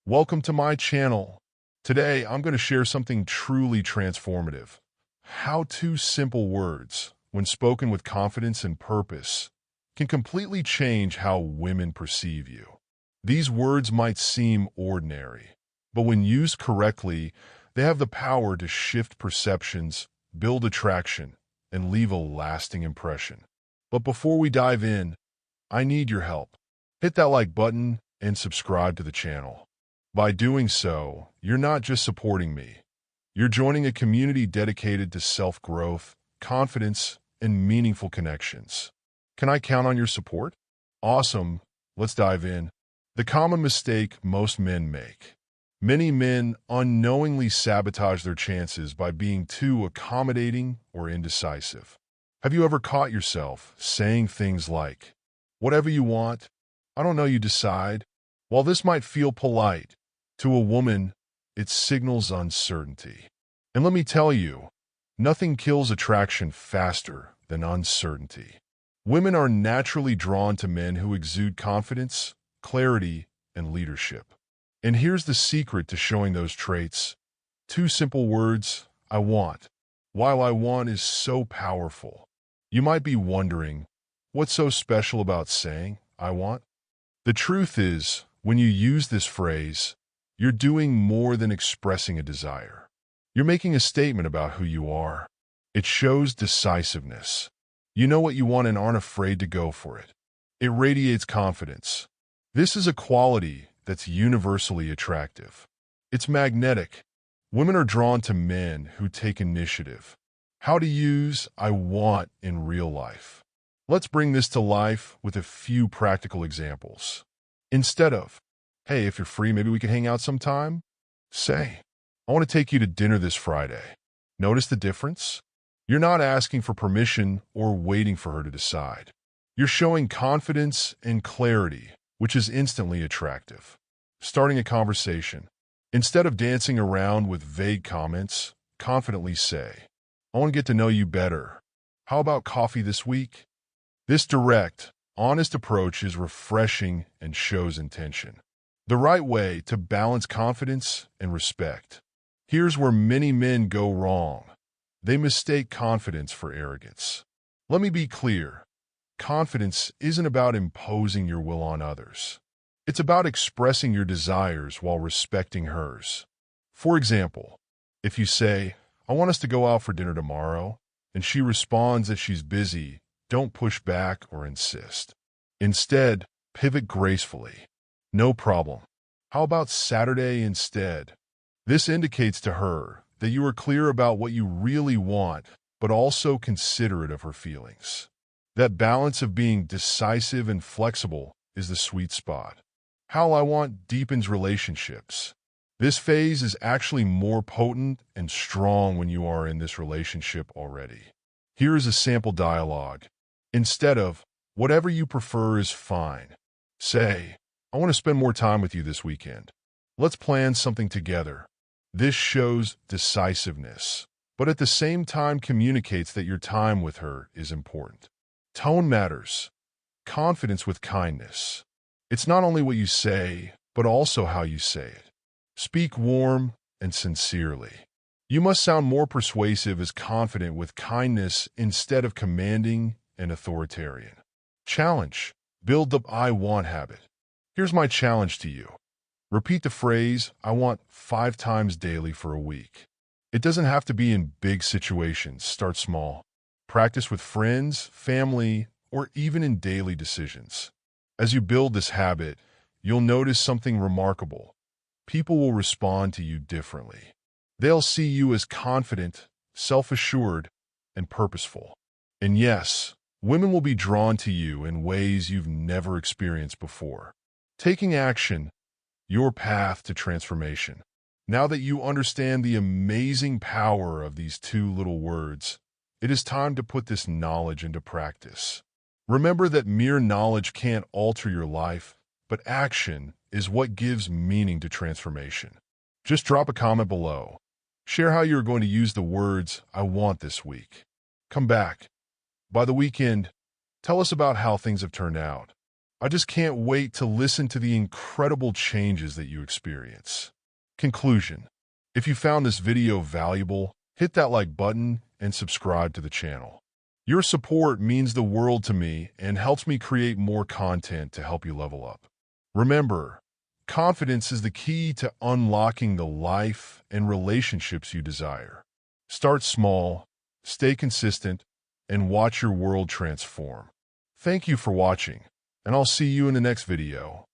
Welcome to my channel. Today, I'm going to share something truly transformative. How two simple words, when spoken with confidence and purpose, can completely change how women perceive you. These words might seem ordinary, but when used correctly, they have the power to shift perceptions, build attraction, and leave a lasting impression. But before we dive in, I need your help. Hit that like button and subscribe to the channel. By doing so, you're not just supporting me. You're joining a community dedicated to self-growth, confidence, and meaningful connections. Can I count on your support? Awesome. Let's dive in. The common mistake most men make. Many men unknowingly sabotage their chances by being too accommodating or indecisive. Have you ever caught yourself saying things like, "Whatever you want, I don't know, you decide"? While this might feel polite, to a woman, it signals uncertainty. And let me tell you, nothing kills attraction faster than uncertainty. Women are naturally drawn to men who exude confidence, clarity, and leadership. And here's the secret to showing those traits. Two simple words, I want. While I want is so powerful. You might be wondering, what's so special about saying, I want? The truth is, when you use this phrase, you're doing more than expressing a desire. You're making a statement about who you are. It shows decisiveness. You know what you want and aren't afraid to go for it. It radiates confidence. This is a quality that's universally attractive. It's magnetic. Women are drawn to men who take initiative. How to use I want in real life. Let's bring this to life with a few practical examples. Instead of, "Hey, if you're free, maybe we could hang out sometime," say, "I want to take you to dinner this Friday." Notice the difference? You're not asking for permission or waiting for her to decide. You're showing confidence and clarity, which is instantly attractive. Starting a conversation. Instead of dancing around with vague comments, confidently say, "I want to get to know you better. How about coffee this week?" This direct, honest approach is refreshing and shows intention. The right way to balance confidence and respect. Here's where many men go wrong. They mistake confidence for arrogance. Let me be clear. Confidence isn't about imposing your will on others. It's about expressing your desires while respecting hers. For example, if you say, "I want us to go out for dinner tomorrow," and she responds that she's busy, don't push back or insist. Instead, pivot gracefully. "No problem. How about Saturday instead?" This indicates to her that you are clear about what you really want, but also considerate of her feelings. That balance of being decisive and flexible is the sweet spot. How I want deepens relationships. This phase is actually more potent and strong when you are in this relationship already. Here is a sample dialogue. Instead of, "Whatever you prefer is fine," say, "I want to spend more time with you this weekend. Let's plan something together." This shows decisiveness, but at the same time communicates that your time with her is important. Tone matters. Confidence with kindness. It's not only what you say, but also how you say it. Speak warm and sincerely. You must sound more persuasive as confident with kindness instead of commanding and authoritarian. Challenge. Build the I want habit. Here's my challenge to you. Repeat the phrase, "I want" 5 times daily for a week. It doesn't have to be in big situations. Start small. Practice with friends, family, or even in daily decisions. As you build this habit, you'll notice something remarkable. People will respond to you differently. They'll see you as confident, self-assured, and purposeful. And yes, women will be drawn to you in ways you've never experienced before. Taking action, your path to transformation. Now that you understand the amazing power of these two little words, it is time to put this knowledge into practice. Remember that mere knowledge can't alter your life, but action is what gives meaning to transformation. Just drop a comment below. Share how you're going to use the words "I want" this week. Come back. By the weekend, tell us about how things have turned out. I just can't wait to listen to the incredible changes that you experience. Conclusion. If you found this video valuable, hit that like button and subscribe to the channel. Your support means the world to me and helps me create more content to help you level up. Remember, confidence is the key to unlocking the life and relationships you desire. Start small, stay consistent, and watch your world transform. Thank you for watching, and I'll see you in the next video.